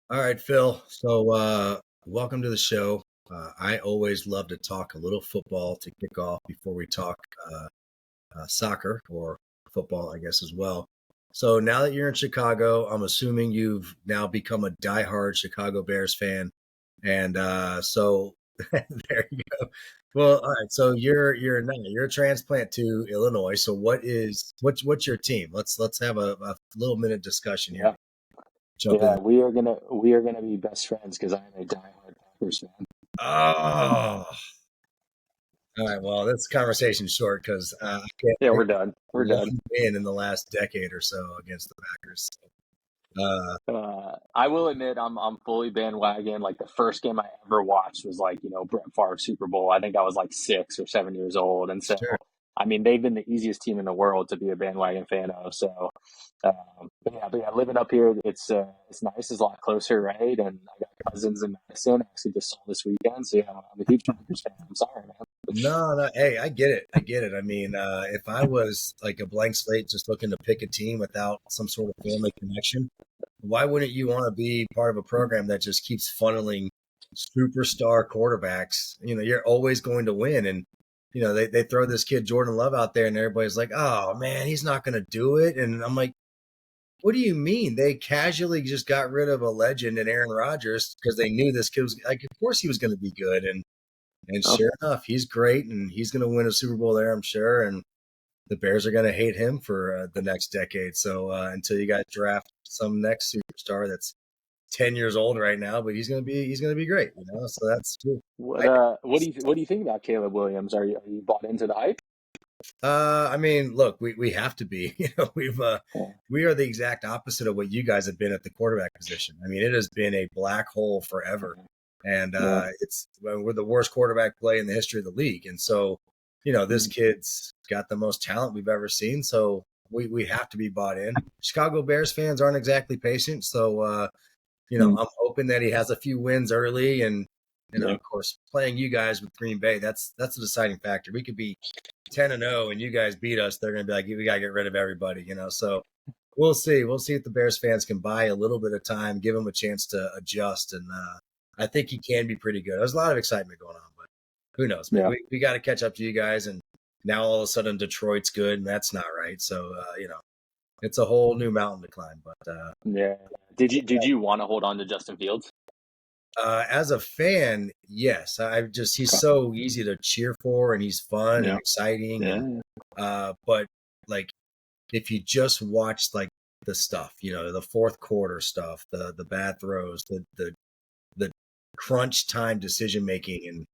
All right, Phil. So, welcome to the show. I always love to talk a little football to kick off before we talk soccer or football, I guess, as well. So, now that you're in Chicago, I'm assuming you've now become a diehard Chicago Bears fan, and so there you go. Well, all right. So you're a transplant to Illinois. So what's your team? Let's have a little minute discussion here. Yeah, Jump yeah, in. we are gonna be best friends because I'm a diehard Packers fan. Oh. All right. Well, this conversation's short because I can't Yeah, think we're done. of We're done. one win in the last decade or so against the Packers. I will admit I'm fully bandwagon. Like the first game I ever watched was like Brett Favre Super Bowl. I think I was like 6 or 7 years old, and so Sure. I mean they've been the easiest team in the world to be a bandwagon fan of. So, but yeah, living up here, it's nice. It's a lot closer, right? And I got cousins in Madison. I actually just saw this weekend. So yeah, I'm a huge Packers fan. I'm sorry, man. No, no. Hey, I get it. I get it. I mean, if I was like a blank slate, just looking to pick a team without some sort of family connection, why wouldn't you want to be part of a program that just keeps funneling superstar quarterbacks? You're always going to win. And, they throw this kid Jordan Love out there and everybody's like, oh man, he's not going to do it. And I'm like, what do you mean? They casually just got rid of a legend in Aaron Rodgers because they knew this kid was like, of course he was going to be good. And Oh, sure enough, he's great and he's going to win a Super Bowl there, I'm sure. And the Bears are going to hate him for the next decade. So until you guys draft some next superstar that's 10 years old right now, but he's going to be great. So that's cool. what do you think about Caleb Williams? Are you bought into the hype? I mean, look, we have to be. Yeah. We are the exact opposite of what you guys have been at the quarterback position. I mean, it has been a black hole forever, and Yeah. we're the worst quarterback play in the history of the league. And so, this kid's got the most talent we've ever seen. So we have to be bought in. Chicago Bears fans aren't exactly patient, so Mm. I'm hoping that he has a few wins early, and Yeah. of course, playing you guys with Green Bay, that's a deciding factor. We could be 10-0 and you guys beat us. They're going to be like, we got to get rid of everybody. So we'll see. We'll see if the Bears fans can buy a little bit of time, give him a chance to adjust, and I think he can be pretty good. There's a lot of excitement going on, but who knows? Maybe Yeah. we got to catch up to you guys, and now all of a sudden Detroit's good, and that's not right. So it's a whole new mountain to climb. But Yeah. Did you want to hold on to Justin Fields? as a fan, yes, he's Okay. so easy to cheer for, and he's fun and Yeah. exciting, and Yeah. but like if you just watch like the stuff, the fourth quarter stuff, the bad throws, the crunch time decision making, and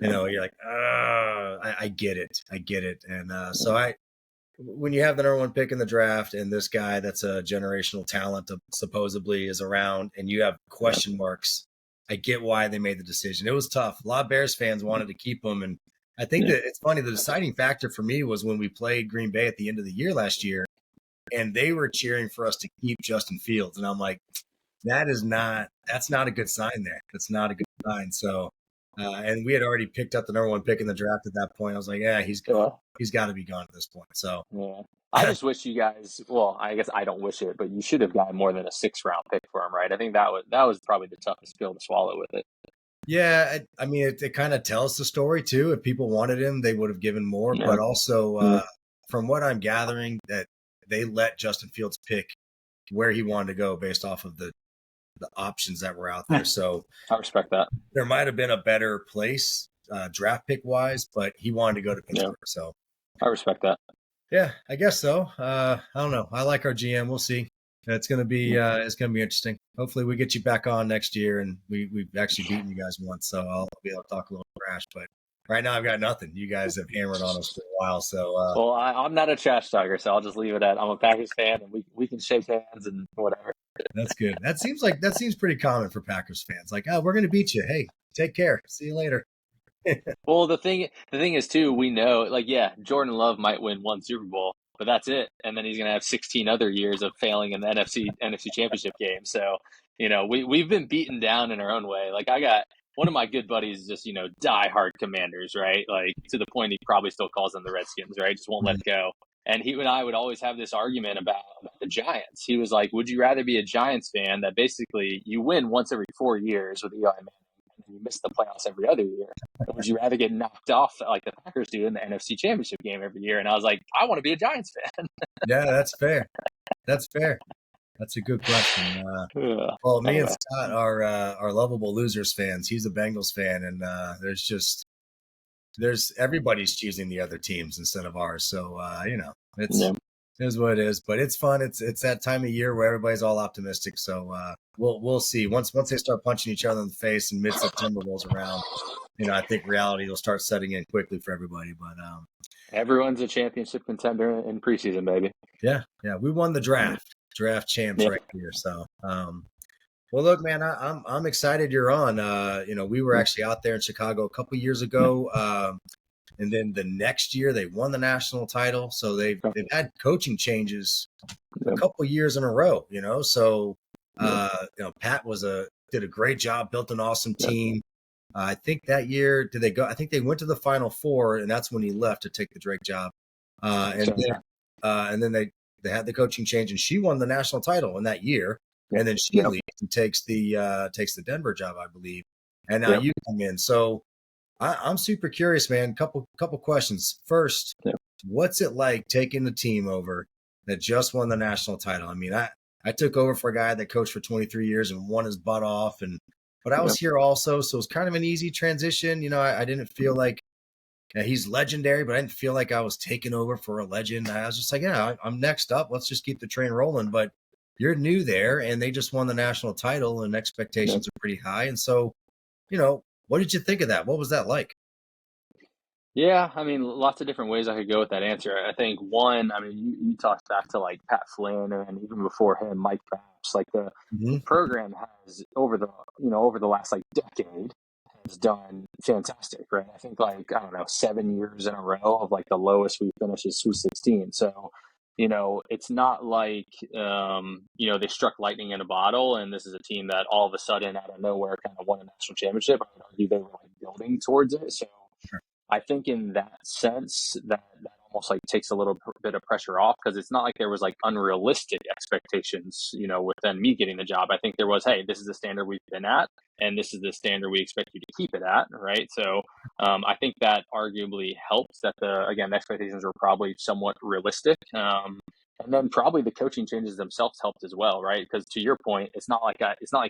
Yeah. you're like, I get it, and so when you have the number one pick in the draft, and this guy that's a generational talent supposedly is around, and you have Yeah. question marks, I get why they made the decision. It was tough. A lot of Bears fans wanted to keep him, and I think Yeah. that it's funny. The deciding factor for me was when we played Green Bay at the end of the year last year, and they were cheering for us to keep Justin Fields, and I'm like, that's not a good sign there. That's not a good sign. So, and we had already picked up the number one pick in the draft at that point. I was like, yeah, he's gone. Yeah. He's got to be gone at this point. So, Yeah. I just wish you guys. Well, I guess I don't wish it, but you should have gotten more than a 6 round pick for him, right? I think that was probably the toughest pill to swallow with it. yeah, I mean, it kind of tells the story too. If people wanted him, they would have given more. Yeah. But also, Yeah. from what I'm gathering, that they let Justin Fields pick where he wanted to go based off of the options that were out there. So I respect that. there might have been a better place draft pick wise, but he wanted to go to Yeah. Pittsburgh. So I respect that. yeah, I guess so. I don't know. I like our GM. We'll see. It's gonna be interesting. Hopefully, we get you back on next year, and we've actually beaten you guys once, so I'll be able to talk a little trash. But right now, I've got nothing. You guys have hammered on us for a while, so Well, I'm not a trash talker, so I'll just leave it at I'm a Packers fan, and we can shake hands and whatever. that's good. That seems pretty common for Packers fans. Like, oh, we're gonna beat you. Hey, take care. See you later. Well, the thing is too, we know, like, yeah, Jordan Love might win one Super Bowl, but that's it, and then he's gonna have 16 other years of failing in the NFC Championship game. So, we've been beaten down in our own way. Like, I got one of my good buddies, just diehard Commanders, right? Like to the point he probably still calls them the Redskins, right? Just won't let it go. And he and I would always have this argument about the Giants. He was like, would you rather be a Giants fan that basically you win once every 4 years with Eli Manning and then you miss the playoffs every other year? Or would you rather get knocked off like the Packers do in the NFC Championship game every year? And I was like, I want to be a Giants fan. Yeah, that's fair. That's fair. That's a good question. Well, me and Anyway, Scott are lovable losers fans. He's a Bengals fan, and there's everybody's choosing the other teams instead of ours. So it's yeah. it is what it is. But it's fun. It's that time of year where everybody's all optimistic. So we'll see. Once they start punching each other in the face and mid September rolls around, I think reality will start setting in quickly for everybody. But Everyone's a championship contender in preseason, baby. yeah, we won the draft champs right here. So well, look, man, I'm excited you're on. We were actually out there in Chicago a couple years ago, and then the next year they won the national title. So they've had coaching changes a couple years in a row. So Pat did a great job, built an awesome team. I think that year did they go? I think they went to the Final Four, and that's when he left to take the Drake job. And then they had the coaching change, and she won the national title in that year. And then she leaves and takes the Denver job, I believe. And now you come in. So I'm super curious, man. Couple questions. First, what's it like taking the team over that just won the national title? I mean, I took over for a guy that coached for 23 years and won his butt off, but I was here also, so it was kind of an easy transition. I didn't feel like he's legendary, but I didn't feel like I was taking over for a legend. I was just like, I'm next up. Let's just keep the train rolling. But you're new there, and they just won the national title, and expectations are pretty high. And so, what did you think of that? What was that like? Yeah, I mean, lots of different ways I could go with that answer. I think one, I mean, you talked back to like Pat Flynn and even before him, Mike Babs. Like the program has over the last like decade has done fantastic, right? I think like I don't know 7 years in a row of like the lowest we finished is Sweet 16. So it's not like they struck lightning in a bottle, and this is a team that all of a sudden out of nowhere kind of won a national championship. I would argue they were like building towards it. So I think in that sense that almost like takes a little bit of pressure off, because it's not like there was like unrealistic expectations, within me getting the job. I think there was, hey, this is the standard we've been at, and this is the standard we expect you to keep it at, right? So I think that arguably helps that the expectations were probably somewhat realistic. And then probably the coaching changes themselves helped as well, right? Because to your point, it's not like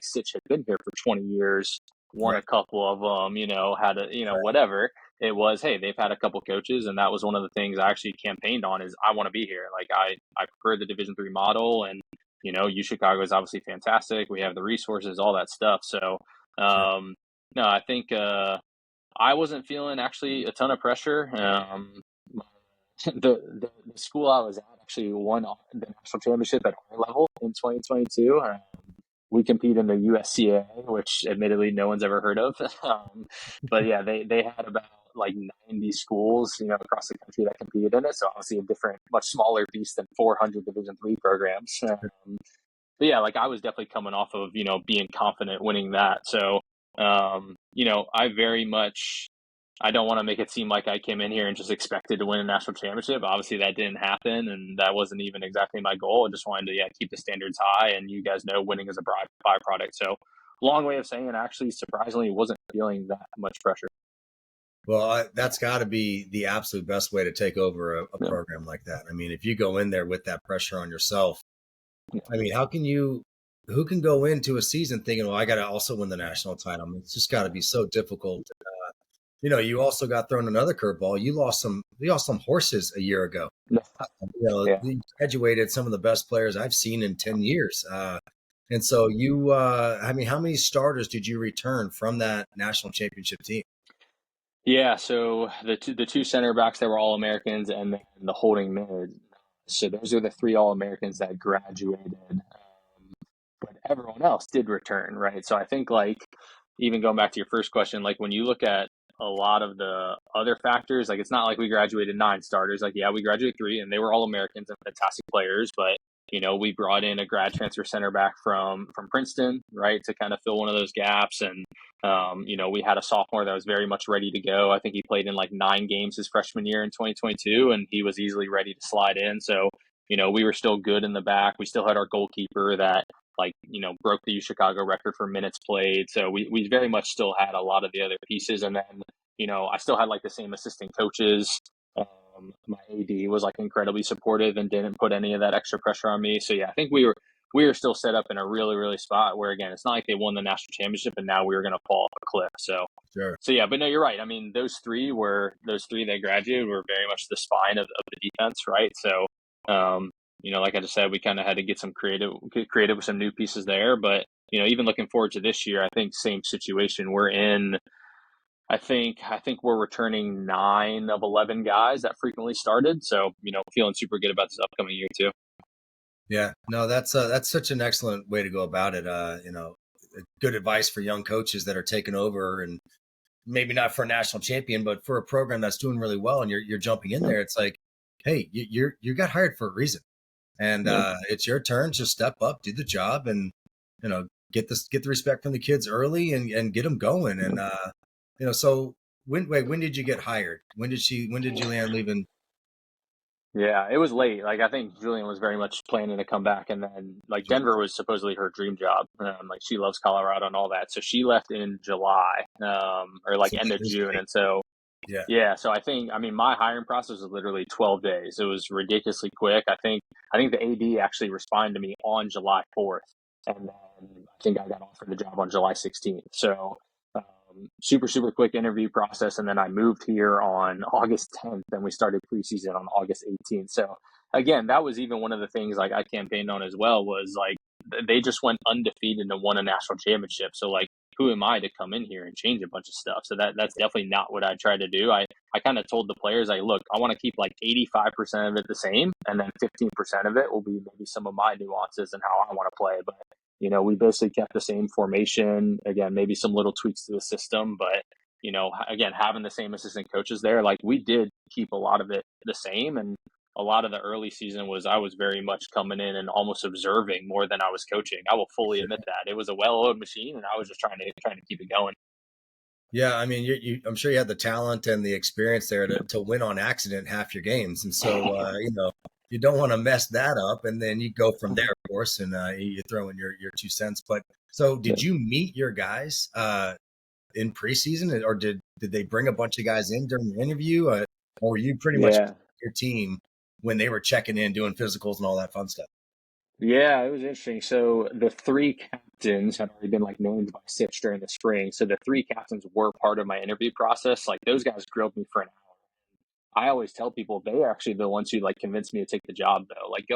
Sitch had been here for 20 years, won a couple of them, had a, whatever. It was, hey, they've had a couple coaches, and that was one of the things I actually campaigned on is I want to be here. Like I prefer the Division III model, and U Chicago is obviously fantastic. We have the resources, all that stuff. So no, I think I wasn't feeling actually a ton of pressure. The school I was at actually won the national championship at our level in 2022. We compete in the USCA, which admittedly no one's ever heard of. But yeah, they had about like 90 schools, across the country that competed in it. So obviously a different, much smaller beast than 400 Division III programs. But yeah, like I was definitely coming off of, being confident winning that. So, I very much, I don't want to make it seem like I came in here and just expected to win a national championship. Obviously that didn't happen, and that wasn't even exactly my goal. I just wanted to, keep the standards high, and you guys know winning is a byproduct. So long way of saying, actually, surprisingly, wasn't feeling that much pressure. Well, that's got to be the absolute best way to take over a program like that. I mean, if you go in there with that pressure on yourself, I mean, who can go into a season thinking, well, I got to also win the national title? I mean, it's just got to be so difficult. You also got thrown another curveball. You lost some horses a year ago. You graduated some of the best players I've seen in 10 years. And so how many starters did you return from that national championship team? Yeah, so the two center backs that were all Americans, and then the holding mid. So those are the three all Americans that graduated, but everyone else did return, right? So I think like even going back to your first question, like when you look at a lot of the other factors, like it's not like we graduated 9 starters. Like we graduated 3, and they were all Americans and fantastic players, but we brought in a grad transfer center back from Princeton, right, to kind of fill one of those gaps. And we had a sophomore that was very much ready to go. I think he played in like 9 games his freshman year in 2022, and he was easily ready to slide in. So, we were still good in the back. We still had our goalkeeper that broke the U Chicago record for minutes played. So we very much still had a lot of the other pieces. And then, I still had like the same assistant coaches. My AD was like incredibly supportive and didn't put any of that extra pressure on me. So yeah, I think we were still set up in a really, really spot where, again, it's not like they won the national championship and now we were going to fall off a cliff. So, Sure. so yeah, but no, you're right. I mean, those three that graduated were very much the spine of the defense, right? So, like I just said, we kind of had to get some creative with some new pieces there. But, even looking forward to this year, I think same situation. We're in, I think we're returning 9 of 11 guys that frequently started. So, feeling super good about this upcoming year too. Yeah, no, that's such an excellent way to go about it. Good advice for young coaches that are taking over, and maybe not for a national champion, but for a program that's doing really well, and you're jumping in Yeah. there. It's like, hey, you got hired for a reason, and Yeah. it's your turn. Just step up, do the job, and get the respect from the kids early, and get them going. And so when did you get hired? When did Julianne leave? Yeah, it was late. Like I think Julian was very much planning to come back, and then like Sure. Denver was supposedly her dream job. Like she loves Colorado and all that, so she left in July, or like So end that of is June, great. and so Yeah. yeah. So I mean, my hiring process was literally 12 days. It was ridiculously quick. I think the AD actually responded to me on July 4th, and then I think I got offered the job on July 16th. So super, super quick interview process. And then I moved here on August 10th and we started preseason on August 18th. So again, that was even one of the things like I campaigned on as well was like, they just went undefeated and won a national championship. So like, who am I to come in here and change a bunch of stuff? So that's definitely not what I tried to do. I kind of told the players, like, look, I want to keep like 85% of it the same. And then 15% of it will be maybe some of my nuances and how I want to play. But we basically kept the same formation. Again, maybe some little tweaks to the system, but again, having the same assistant coaches there, like we did keep a lot of it the same. And a lot of the early season was I was very much coming in and almost observing more than I was coaching. I will fully Sure. admit that it was a well-oiled machine, and I was just trying to keep it going. Yeah, I mean, I'm sure you had the talent and the experience there to win on accident half your games, and so you don't want to mess that up, and then you go from there, of course, and you throw in your 2 cents. But so, did you meet your guys in preseason, or did they bring a bunch of guys in during the interview, or were you pretty much Yeah. your team when they were checking in, doing physicals and all that fun stuff? Yeah, it was interesting. So the 3 captains had already been like named by Sitch during the spring. So the 3 captains were part of my interview process. Like those guys grilled me for an hour. I always tell people they are actually the ones who like convinced me to take the job though. Like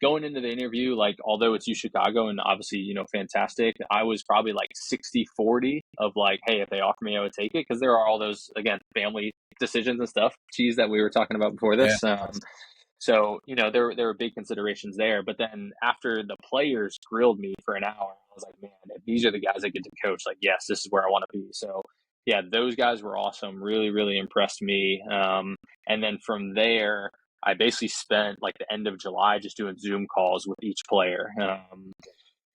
going into the interview, like although it's U Chicago and obviously, fantastic, I was probably like 60-40 of like, hey, if they offer me, I would take it. Cause there are all those, again, family decisions and stuff, geez, that we were talking about before Yeah, this. So, there were big considerations there. But then after the players grilled me for an hour, I was like, man, if these are the guys I get to coach, like, yes, this is where I want to be. So, yeah, those guys were awesome. Really, really impressed me. And then from there, I basically spent like the end of July just doing Zoom calls with each player.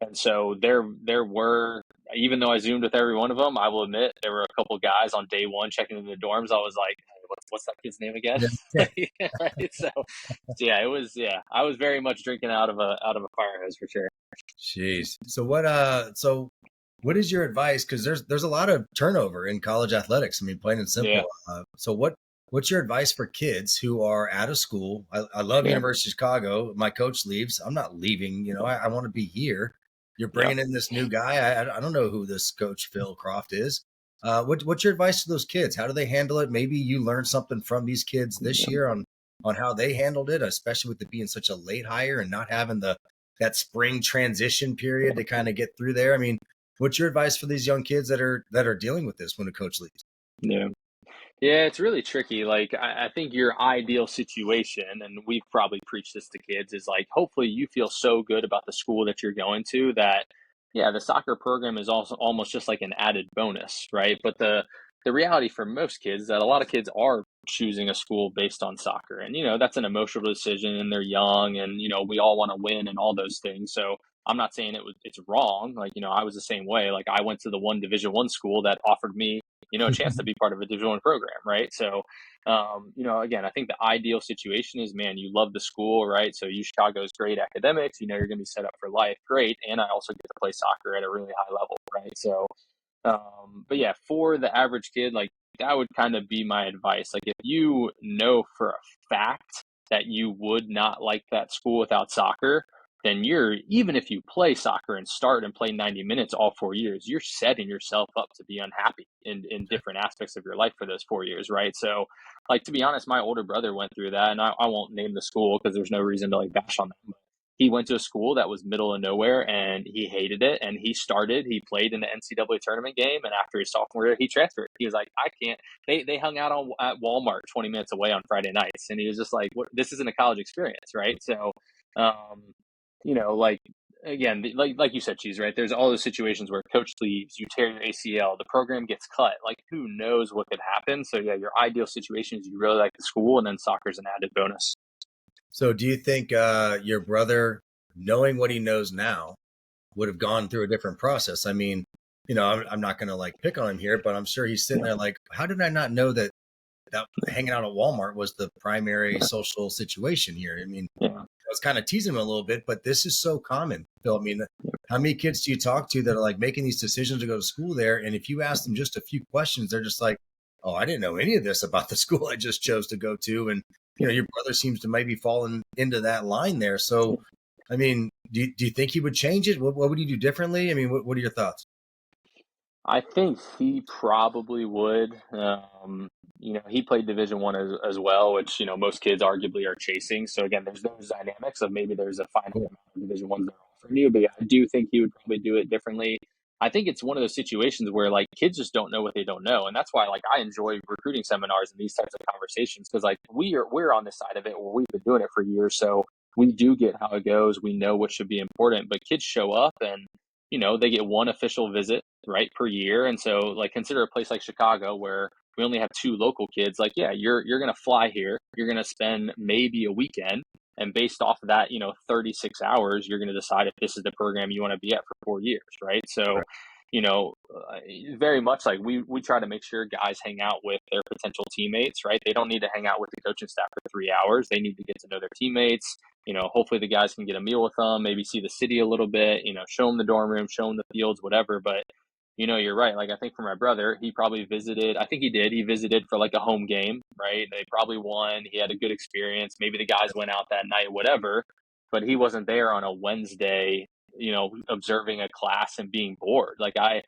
And so there were, even though I Zoomed with every one of them, I will admit there were a couple guys on day one checking in the dorms. I was like, hey, what's that kid's name again? yeah. Right. So yeah, it was, yeah, I was very much drinking out of a fire hose for sure. Jeez. So what is your advice? Because there's a lot of turnover in college athletics. I mean, plain and Yeah. simple. So what's your advice for kids who are out of school? I love Yeah. University of Chicago. My coach leaves. I'm not leaving. I want to be here. You're Yeah. bringing in this new guy. I don't know who this coach Phil Kroft is. What's your advice to those kids? How do they handle it? Maybe you learned something from these kids this year on how they handled it, especially with it being such a late hire and not having that spring transition period to kind of get through there. I mean, what's your advice for these young kids that are dealing with this when a coach leaves? Yeah. Yeah, it's really tricky. Like, I think your ideal situation, and we've probably preached this to kids, is like, hopefully you feel so good about the school that you're going to that, yeah, the soccer program is also almost just like an added bonus, right? But the reality for most kids is that a lot of kids are choosing a school based on soccer. And, that's an emotional decision and they're young and, we all want to win and all those things. So I'm not saying it's wrong. Like, I was the same way. Like I went to the one Division 1 school that offered me, a chance to be part of a Division 1 program. Right. So, again, I think the ideal situation is, man, you love the school, right? So Chicago's great academics, you're going to be set up for life. Great. And I also get to play soccer at a really high level. Right. So, but yeah, for the average kid, like that would kind of be my advice. Like if you know for a fact that you would not like that school without soccer, then even if you play soccer and start and play 90 minutes all 4 years, you're setting yourself up to be unhappy in different aspects of your life for those 4 years, right? So, like, to be honest, my older brother went through that, and I won't name the school because there's no reason to like bash on them. He went to a school that was middle of nowhere and he hated it. And he played in the NCAA tournament game. And after his sophomore year, he transferred. He was like, I can't, they hung out at Walmart 20 minutes away on Friday nights. And he was just like, what, this isn't a college experience. Right. So, um, like, again, like you said, Cheese, right? There's all those situations where coach leaves, you tear your ACL, the program gets cut. Like, who knows what could happen? So, yeah, your ideal situation is you really like the school, and then soccer's an added bonus. So do you think your brother, knowing what he knows now, would have gone through a different process? I mean, I'm not going to like pick on him here, but I'm sure he's sitting there like, how did I not know that hanging out at Walmart was the primary social situation here? I mean, Yeah. I was kind of teasing him a little bit, but this is so common, Phil. I mean, how many kids do you talk to that are like making these decisions to go to school there? And if you ask them just a few questions, they're just like, oh, I didn't know any of this about the school I just chose to go to. And, your brother seems to maybe falling into that line there. So, I mean, do you think he would change it? What would he do differently? I mean, what are your thoughts? I think he probably would. He played Division 1 as well, which most kids arguably are chasing. So again, there's those dynamics of maybe there's a finite Cool. amount of Division 1s they're offering you, but yeah, I do think he would probably do it differently. I think it's one of those situations where like kids just don't know what they don't know, and that's why like I enjoy recruiting seminars and these types of conversations because like we're on this side of it where we've been doing it for years, so we do get how it goes. We know what should be important, but kids show up and they get one official visit, right, per year. And so like consider a place like Chicago where we only have two local kids. Like, yeah, you're gonna fly here, you're gonna spend maybe a weekend, and based off of that, 36 hours, you're gonna decide if this is the program you want to be at for 4 years, right? So, Right. you know, very much like we try to make sure guys hang out with their potential teammates, right? They don't need to hang out with the coaching staff for 3 hours. They need to get to know their teammates. Hopefully the guys can get a meal with them, maybe see the city a little bit, show them the dorm room, show them the fields, whatever. But, you're right. Like, I think for my brother, he probably visited, I think he did. He visited for like a home game, right? They probably won. He had a good experience. Maybe the guys went out that night, whatever. But he wasn't there on a Wednesday, observing a class and being bored. Like, I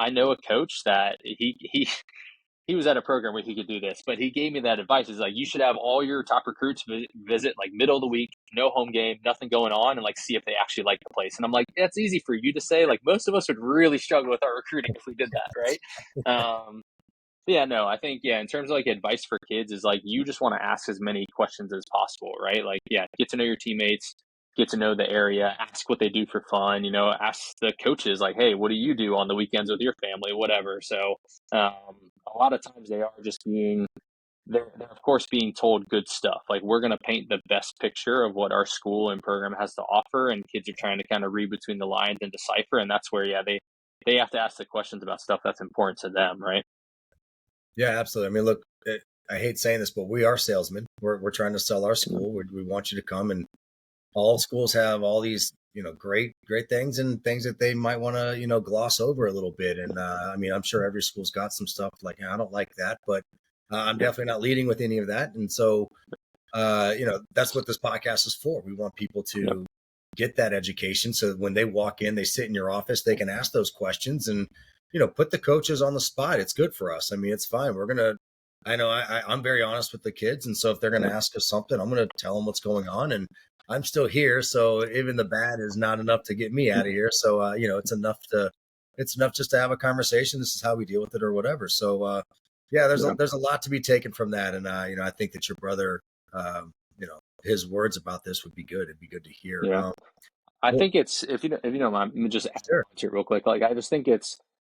know a coach that he was at a program where he could do this, but he gave me that advice. Is like, you should have all your top recruits visit like middle of the week, no home game, nothing going on, and like see if they actually like the place. And I'm like, that's easy for you to say. Like most of us would really struggle with our recruiting if we did that, right? Yeah, no, I think, yeah, in terms of like advice for kids is like, you just want to ask as many questions as possible, right? Like, yeah, get to know your teammates, get to know the area, ask what they do for fun, ask the coaches, like, hey, what do you do on the weekends with your family, whatever. So, a lot of times they are just they're of course being told good stuff. Like, we're going to paint the best picture of what our school and program has to offer. And kids are trying to kind of read between the lines and decipher. And that's where, yeah, they have to ask the questions about stuff that's important to them, right? Yeah, absolutely. I mean, look, I hate saying this, but we are salesmen. We're trying to sell our school. We want you to come, and all schools have all these, great things and things that they might want to, gloss over a little bit. And I mean, I'm sure every school's got some stuff like, I don't like that, but I'm definitely not leading with any of that. And so, that's what this podcast is for. We want people Yep. to get that education so that when they walk in, they sit in your office, they can ask those questions and, put the coaches on the spot. It's good for us. I mean, it's fine. I know I'm very honest with the kids. And so if they're going to ask us something, I'm going to tell them what's going on. And I'm still here. So even the bad is not enough to get me out of here. So, it's enough just to have a conversation. This is how we deal with it or whatever. So, yeah, Yeah. there's a lot to be taken from that. And, I think that your brother, his words about this would be good. It'd be good to hear. Yeah. I Well, think it's, if you don't mind, let me just add sure. on to it real quick. Like, I just think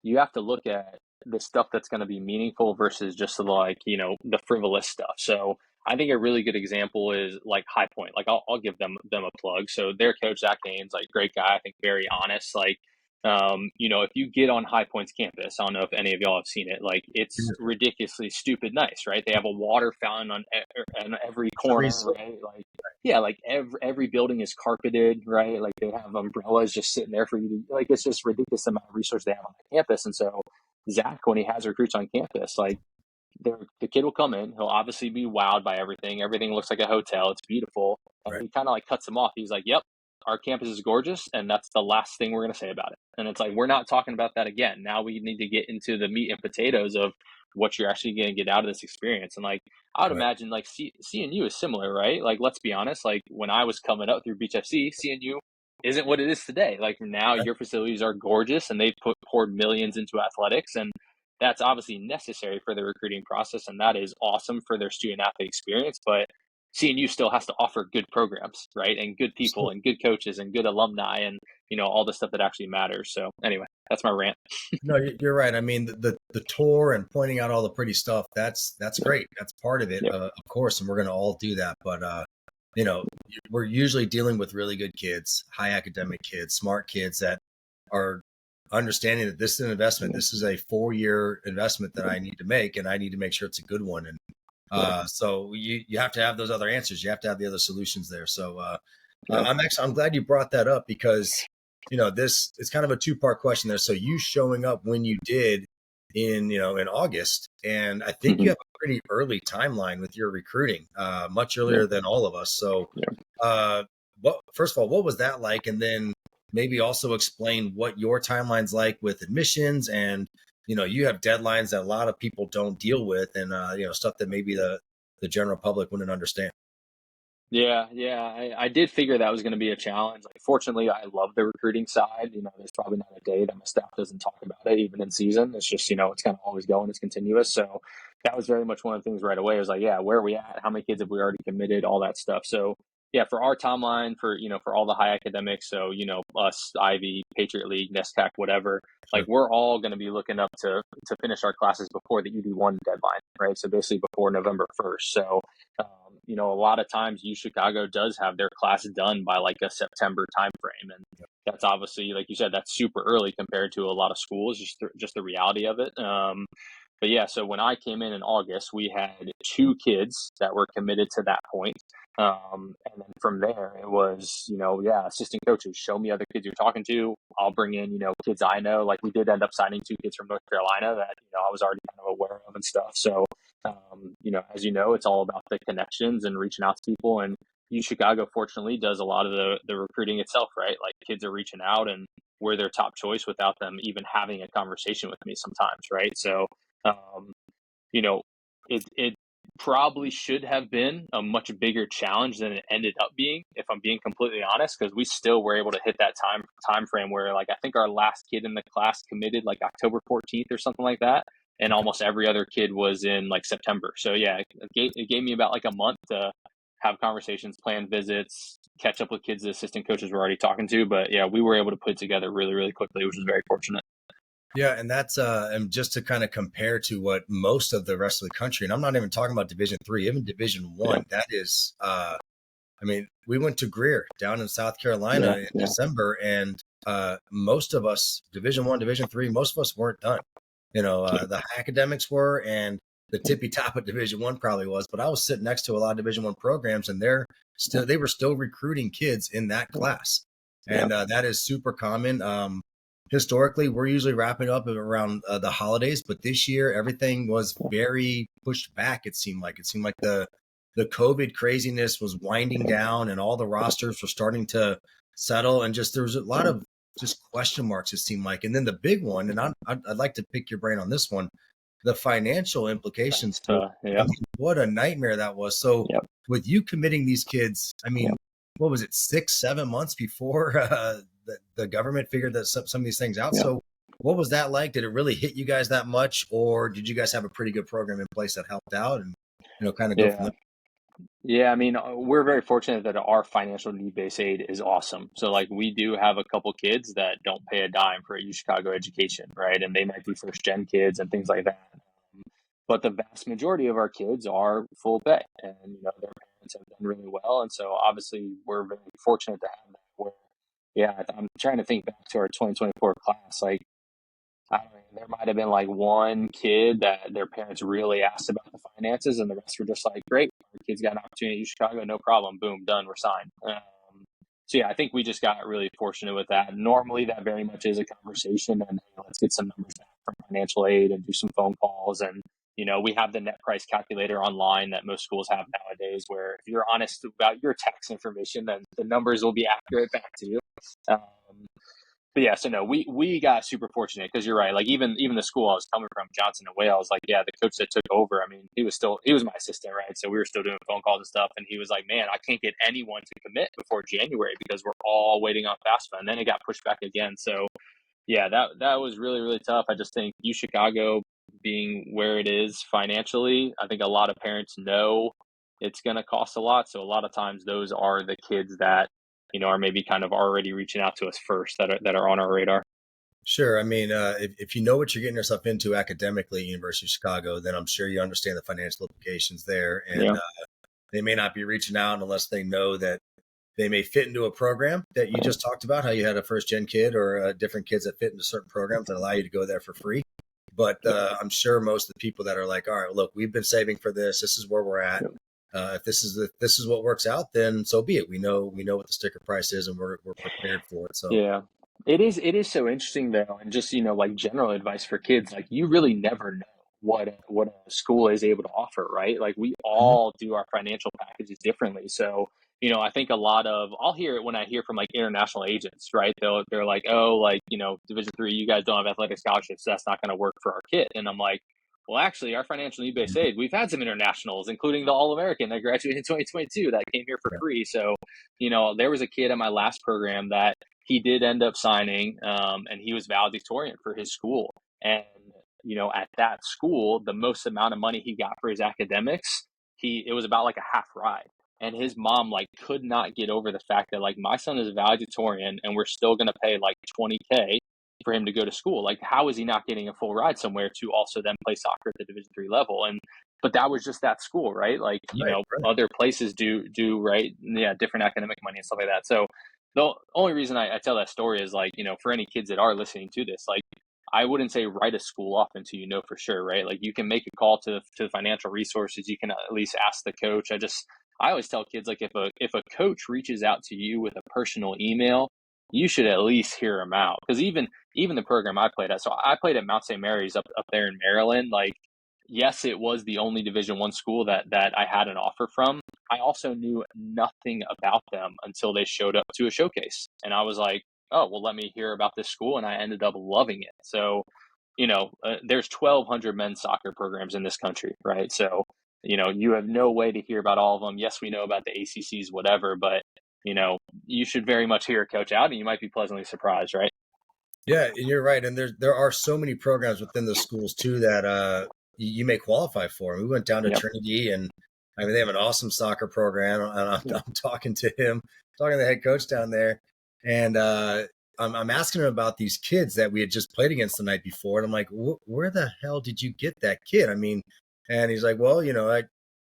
you have to look at the stuff that's going to be meaningful versus just like, the frivolous stuff. So I think a really good example is like High Point. Like I'll give them a plug. So their coach, Zach Haynes, like great guy. I think very honest. Like, if you get on High Point's campus, I don't know if any of y'all have seen it. Like it's ridiculously stupid nice, right? They have a water fountain on every corner, right? Like yeah, like every building is carpeted, right? Like they have umbrellas just sitting there for you to like. It's just ridiculous amount of resource they have on the campus. And so Zach, when he has recruits on campus, like the kid will come in. He'll obviously be wowed by everything. Everything looks like a hotel. It's beautiful. And Right. he kind of like cuts them off. He's like, "Yep, our campus is gorgeous, and that's the last thing we're going to say about it." And it's like we're not talking about that again. Now we need to get into the meat and potatoes of what you're actually going to get out of this experience. And like I would Right. imagine, like CNU is similar, right? Like let's be honest. Like when I was coming up through Beach FC, CNU isn't what it is today. Like now Right. your facilities are gorgeous, and they've poured millions into athletics, and that's obviously necessary for the recruiting process, and that is awesome for their student athlete experience. But CNU still has to offer good programs, right? And good people So, and good coaches and good alumni and, all the stuff that actually matters. So anyway, that's my rant. no, you're right. I mean, the tour and pointing out all the pretty stuff, that's great. That's part of it, Yep. of course, and we're going to all do that. But you know, we're usually dealing with really good kids, high academic kids, smart kids that are understanding that this is an investment. This is a 4-year investment that I need to make, and I need to make sure it's a good one. And so you have to have those other answers. You have to have the other solutions there. So I'm glad you brought that up because this it's kind of a two-part question there. So you showing up when you did in August, and I think you Mm-hmm. have a pretty early timeline with your recruiting, much Yeah. earlier than all of us. So Yeah. what first of all, what was that like, and then maybe also explain what your timeline's like with admissions, and you have deadlines that a lot of people don't deal with, and stuff that maybe the general public wouldn't understand. Yeah, yeah. I did figure that was going to be a challenge. Like, fortunately, I love the recruiting side. There's probably not a day that my staff doesn't talk about it, even in season. It's just, it's kind of always going, it's continuous. So that was very much one of the things right away. It was like, yeah, where are we at? How many kids have we already committed? All that stuff. So yeah, for our timeline, for all the high academics, so us, Ivy, Patriot League, NESCAC, whatever, like Sure. we're all going to be looking up to finish our classes before the ED1 deadline, right? So basically before November 1st. So a lot of times U Chicago does have their class done by like a September timeframe, and that's obviously, like you said, that's super early compared to a lot of schools. Just the reality of it. But yeah, so when I came in August, we had 2 kids that were committed to that point. And then from there, it was, yeah, assistant coaches, show me other kids you're talking to. I'll bring in, kids I know. Like we did end up signing 2 kids from North Carolina that, I was already kind of aware of and stuff. So, as it's all about the connections and reaching out to people. And U Chicago, fortunately, does a lot of the recruiting itself, right? Like kids are reaching out and we're their top choice without them even having a conversation with me sometimes, right? So, um, you know, it probably should have been a much bigger challenge than it ended up being, if I'm being completely honest, because we still were able to hit that time frame where, like, I think our last kid in the class committed like October 14th or something like that, and Okay. almost every other kid was in like September. So yeah, it gave me about like a month to have conversations, plan visits, catch up with kids the assistant coaches were already talking to. But yeah, we were able to put it together really, really quickly, which was very fortunate. Yeah, and that's and just to kind of compare to what most of the rest of the country, and I'm not even talking about Division 3, even Division 1, Yeah, that is I mean, we went to Greer down in South Carolina yeah, in yeah, December, and most of us, Division 1, Division 3, most of us weren't done. The academics were, and the tippy top of Division 1 probably was. But I was sitting next to a lot of Division 1 programs, and they were still recruiting kids in that class, yeah, and that is super common. Historically, we're usually wrapping up around the holidays, but this year everything was very pushed back. It seemed like the COVID craziness was winding down, and all the rosters were starting to settle, and just there was a lot of just question marks. It seemed like, and then the big one, and I'd like to pick your brain on this one, the financial implications for. I yep, mean, what a nightmare that was. So, yep, with you committing these kids, I yep. mean, what was it, 6, 7 months before the government figured that some of these things out? Yeah. So, what was that like? Did it really hit you guys that much, or did you guys have a pretty good program in place that helped out, and kind of go from Yeah. there? Yeah, I mean, we're very fortunate that our financial need-based aid is awesome. So, like, we do have a couple kids that don't pay a dime for a U Chicago education, right? And they might be first-gen kids and things like that. But the vast majority of our kids are full pay, and their parents have done really well. And so, obviously, we're very fortunate to have that. Where, yeah, I'm trying to think back to our 2024 class. Like, I don't know, there might have been like one kid that their parents really asked about the finances, and the rest were just like, "Great, our kid's got an opportunity at Chicago, no problem, boom, done, we're signed." So yeah, I think we just got really fortunate with that. Normally, that very much is a conversation, and hey, let's get some numbers back from financial aid and do some phone calls, and we have the net price calculator online that most schools have nowadays, where if you're honest about your tax information, then the numbers will be accurate back to you. Um, but yeah, so no, we got super fortunate because you're right. Like even the school I was coming from, Johnson and Wales, like yeah, the coach that took over. I mean, he was my assistant, right? So we were still doing phone calls and stuff, and he was like, "Man, I can't get anyone to commit before January because we're all waiting on FAFSA." And then it got pushed back again. So yeah, that was really really tough. I just think U Chicago being where it is financially, I think a lot of parents know it's going to cost a lot. So a lot of times those are the kids that are maybe kind of already reaching out to us first that are on our radar. Sure. I mean, if you know what you're getting yourself into academically at University of Chicago, then I'm sure you understand the financial implications there. And Yeah. they may not be reaching out unless they know that they may fit into a program that you just talked about, how you had a first gen kid or different kids that fit into certain programs that allow you to go there for free. But Yep. I'm sure most of the people that are like, all right, look, we've been saving for this. This is where we're at. Yep. If this is what works out, then so be it. We know what the sticker price is, and we're prepared for it. So Yeah. It is so interesting though, and just like general advice for kids, like you really never know what a school is able to offer, right? Like we mhm. all do our financial packages differently. So, I think I'll hear it when I hear from like international agents, right? They're like, "Oh, like, Division 3, you guys don't have athletic scholarships, so that's not going to work for our kid." And I'm like, "Well, actually, our financial need based aid, we've had some internationals, including the All American that graduated in 2022 that came here for Yeah. free." So, there was a kid at my last program that he did end up signing, and he was valedictorian for his school. And at that school, the most amount of money he got for his academics, it was about like a half ride. And his mom like could not get over the fact that like my son is a valedictorian, and we're still going to pay like 20K for him to go to school. Like, how is he not getting a full ride somewhere to also then play soccer at the Division 3 level? And but that was just that school, right? Like, Right. Right. other places do right, yeah, different academic money and stuff like that. So the only reason I tell that story is like, for any kids that are listening to this, like I wouldn't say write a school off until you know for sure, right? Like you can make a call to financial resources. You can at least ask the coach. I always tell kids like if a coach reaches out to you with a personal email, you should at least hear them out. Because even the program I played at, so I played at Mount St. Mary's up there in Maryland. Like, yes, it was the only Division 1 school that I had an offer from. I also knew nothing about them until they showed up to a showcase. And I was like, oh, well, let me hear about this school. And I ended up loving it. So, there's 1,200 men's soccer programs in this country, right? So, you have no way to hear about all of them. Yes, we know about the ACCs, whatever, but, you should very much hear a coach out and you might be pleasantly surprised, right? Yeah, and you're right. And there are so many programs within the schools too that you may qualify for. We went down to Yep. Trinity, and I mean they have an awesome soccer program. And I'm, Yep. I'm talking to him, talking to the head coach down there, and I'm asking him about these kids that we had just played against the night before, and I'm like, where the hell did you get that kid? I mean, and he's like, well,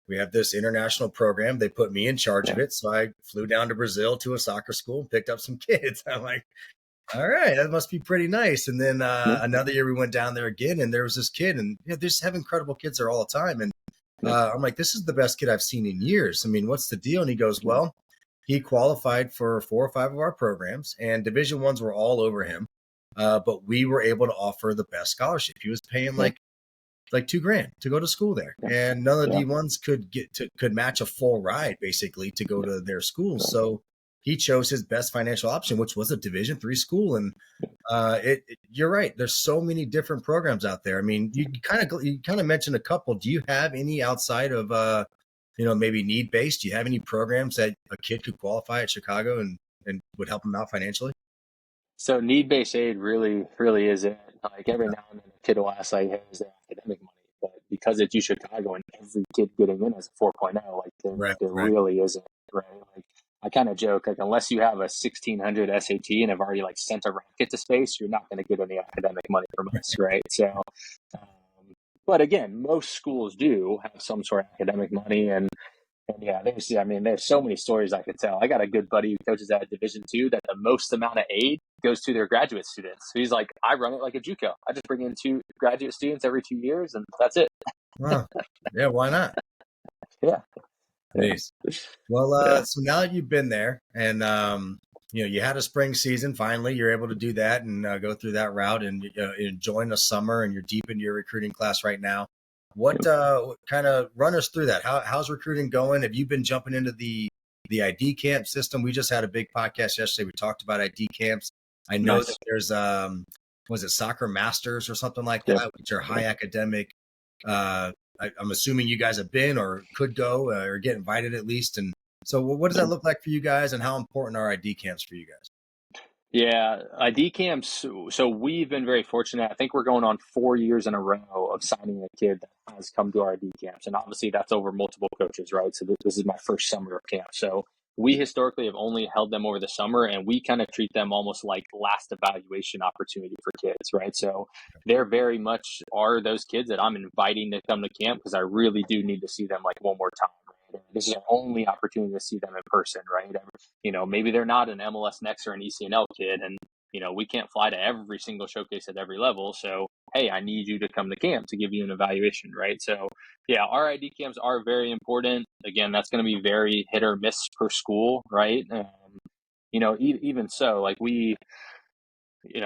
we have this international program. They put me in charge of Yeah. it, so I flew down to Brazil to a soccer school and picked up some kids. I'm like, all right, that must be pretty nice. And then Yeah. another year we went down there again, and there was this kid, and they just have incredible kids there all the time. And Yeah. I'm like, this is the best kid I've seen in years. I mean, what's the deal? And he goes, Yeah. well, he qualified for 4 or 5 of our programs, and Division 1s were all over him. But we were able to offer the best scholarship. He was paying Yeah. like $2,000 to go to school there, Yeah. and none of the Yeah. D1s could match a full ride basically to go to their schools. So he chose his best financial option, which was a Division 3 school. And you're right. There's so many different programs out there. I mean, you kind of mentioned a couple. Do you have any outside of maybe need based? Do you have any programs that a kid could qualify at Chicago and would help them out financially? So need-based aid really, really is it. Like every now and then a kid will ask like, hey, is there academic money? But because it's U Chicago and every kid getting in as a 4.0, like there right. really isn't, right? Like I kind of joke, like unless you have a 1600 SAT and have already like sent a rocket to space, you're not going to get any academic money from us, right? So, but again, most schools do have some sort of academic money, and yeah, there's so many stories I could tell. I got a good buddy who coaches at Division II that the most amount of aid goes to their graduate students. So he's like, I run it like a JUCO. I just bring in 2 graduate students every 2 years, and that's it. Well, yeah, why not? Yeah, yeah, Nice. Well, yeah, so now that you've been there and you had a spring season, finally you're able to do that and go through that route and enjoying the summer, and you're deep into your recruiting class right now. What kind of run us through that? How's recruiting going? Have you been jumping into the ID camp system? We just had a big podcast yesterday. We talked about ID camps. I know nice. that there's was it Soccer Masters or something like Yep. that, which are high academic. Uh, I'm assuming you guys have been or could go or get invited at least. And so, what does that look like for you guys, and how important are ID camps for you guys? Yeah, ID camps. So we've been very fortunate. I think we're going on 4 years in a row of signing a kid that has come to our ID camps, and obviously that's over multiple coaches, right? So this is my first summer of camp. So we historically have only held them over the summer, and we kind of treat them almost like last evaluation opportunity for kids, right? So they're very much are those kids that I'm inviting to come to camp because I really do need to see them like one more time. Right? This is our only opportunity to see them in person, right? Maybe they're not an MLS Next or an ECNL kid, and we can't fly to every single showcase at every level. So, hey, I need you to come to camp to give you an evaluation, right? So, yeah, our ID camps are very important. Again, that's going to be very hit or miss per school, right? Even so, like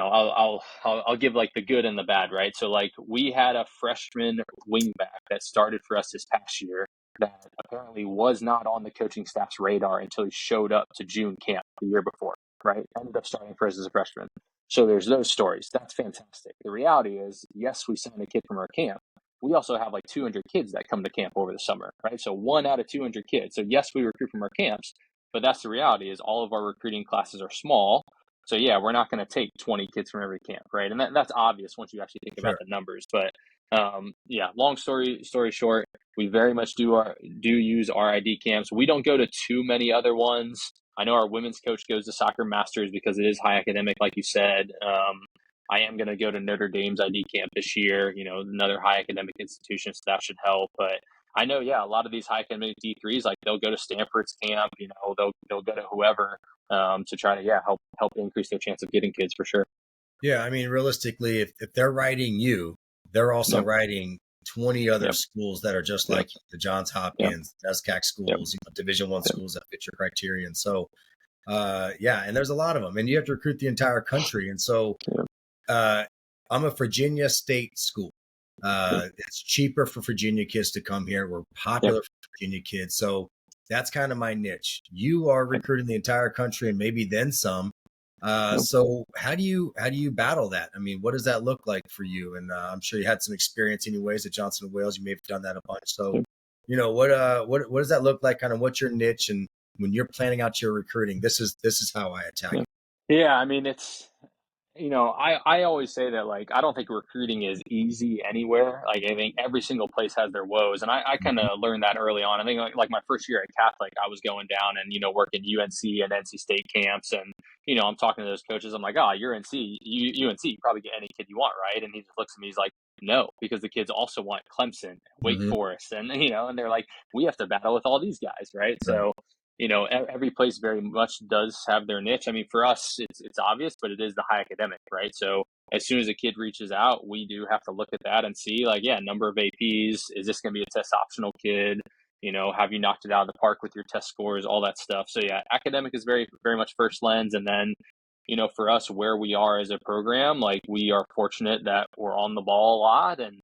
I'll give like the good and the bad, right? So like we had a freshman wingback that started for us this past year that apparently was not on the coaching staff's radar until he showed up to June camp the year before, right? Ended up starting for us as a freshman. So there's those stories. That's fantastic. The reality is, yes, we signed a kid from our camp. We also have like 200 kids that come to camp over the summer, right? So 1 out of 200 kids. So yes, we recruit from our camps, but that's the reality is all of our recruiting classes are small. So yeah, we're not going to take 20 kids from every camp, right? And that's obvious once you actually think about Sure. the numbers. But yeah, long story short, we very much do use our ID camps. We don't go to too many other ones. I know our women's coach goes to Soccer Masters because it is high academic, like you said. I am going to go to Notre Dame's ID camp this year. Another high academic institution, so that should help. But I know, yeah, a lot of these high academic D3s, like they'll go to Stanford's camp. They'll go to whoever to try to help increase their chance of getting kids for sure. Yeah, I mean, realistically, if they're writing you, they're also Yep. writing 20 other Yep. schools that are just Yep. like you, the Johns Yep. Hopkins, NESCAC Yep. schools, Division I Yep. schools that fit your criteria. And so, yeah, and there's a lot of them, and you have to recruit the entire country. And so, Yep. uh, I'm a Virginia State school. Yep. It's cheaper for Virginia kids to come here. We're Yep. popular for Virginia kids. So that's kind of my niche. You are recruiting the entire country and maybe then some. Yep. So how do you battle that? I mean, what does that look like for you? And I'm sure you had some experience anyways at Johnson and Wales. You may have done that a bunch. So, Yep. what does that look like? Kind of what's your niche, and when you're planning out your recruiting, this is how I attack Yep. it. Yeah, I mean, I always say that like I don't think recruiting is easy anywhere. Like I think every single place has their woes, and I kind Mhm. of learned that early on. I think like my first year at Catholic, I was going down and working UNC and NC State camps, and I'm talking to those coaches. I'm like, oh, you're UNC, you probably get any kid you want, right? And he just looks at me, he's like, no, because the kids also want Clemson, Wake Mhm. Forest, and and they're like, we have to battle with all these guys, right? Right. So every place very much does have their niche. I mean, for us, it's obvious, but it is the high academic, right? So as soon as a kid reaches out, we do have to look at that and see, like, yeah, number of APs. Is this going to be a test optional kid? Have you knocked it out of the park with your test scores? All that stuff. So yeah, academic is very, very much first lens, and then for us, where we are as a program, like we are fortunate that we're on the ball a lot and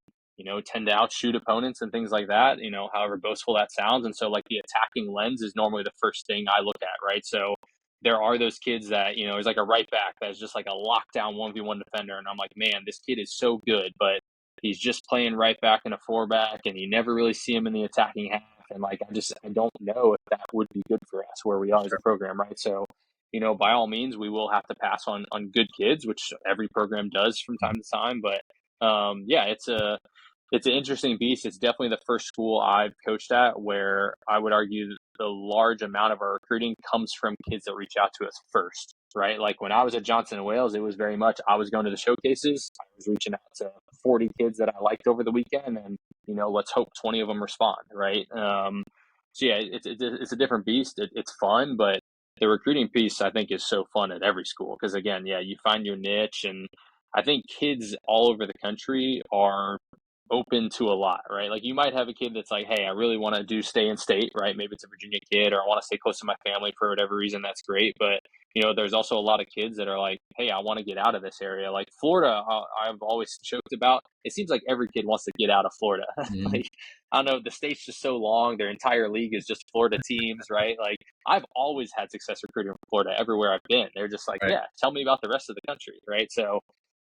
tend to outshoot opponents and things like that, however boastful that sounds. And so like the attacking lens is normally the first thing I look at, right? So there are those kids that, is like a right back that's just like a lockdown 1v1 defender. And I'm like, man, this kid is so good, but he's just playing right back and a four back and you never really see him in the attacking half. And like, I don't know if that would be good for us where we are as a Sure. program, right? So, by all means, we will have to pass on good kids, which every program does from Mhm. time to time. But yeah, It's an interesting beast. It's definitely the first school I've coached at where I would argue the large amount of our recruiting comes from kids that reach out to us first, right? Like when I was at Johnson and Wales, it was very much I was going to the showcases. I was reaching out to 40 kids that I liked over the weekend, and let's hope 20 of them respond, right? So yeah, it's a different beast. It's fun, but the recruiting piece I think is so fun at every school because again, yeah, you find your niche, and I think kids all over the country are open to a lot, right? Like you might have a kid that's like, hey, I really want to do stay in state, right? Maybe it's a Virginia kid, or I want to stay close to my family for whatever reason. That's great. But, there's also a lot of kids that are like, hey, I want to get out of this area. Like Florida, I've always joked about. It seems like every kid wants to get out of Florida. Mhm. Like, I don't know, the state's just so long. Their entire league is just Florida teams, right? Like I've always had success recruiting from Florida everywhere I've been. They're just like, Right. yeah, tell me about the rest of the country, right? So,